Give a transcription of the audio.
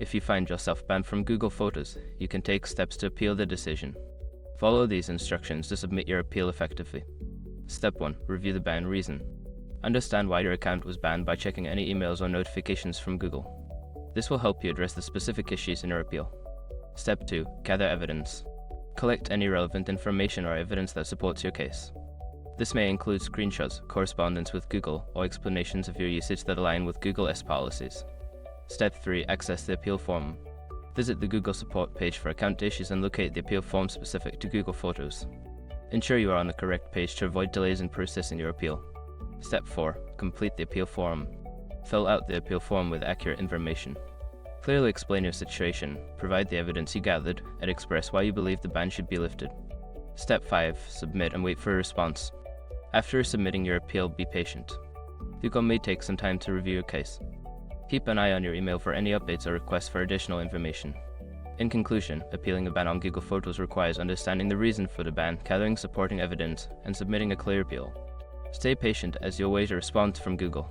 If you find yourself banned from Google Photos, you can take steps to appeal the decision. Follow these instructions to submit your appeal effectively. Step 1. Review the ban reason. Understand why your account was banned by checking any emails or notifications from Google. This will help you address the specific issues in your appeal. Step 2. Gather evidence. Collect any relevant information or evidence that supports your case. This may include screenshots, correspondence with Google, or explanations of your usage that align with Google's policies. Step 3. Access the appeal form. Visit the Google support page for account issues and locate the appeal form specific to Google Photos. Ensure you are on the correct page to avoid delays in processing your appeal. Step 4. Complete the appeal form. Fill out the appeal form with accurate information. Clearly explain your situation, provide the evidence you gathered, and express why you believe the ban should be lifted. Step 5. Submit and wait for a response. After submitting your appeal, be patient. Google may take some time to review your case. Keep an eye on your email for any updates or requests for additional information. In conclusion, appealing a ban on Google Photos requires understanding the reason for the ban, gathering supporting evidence, and submitting a clear appeal. Stay patient as you await a response from Google.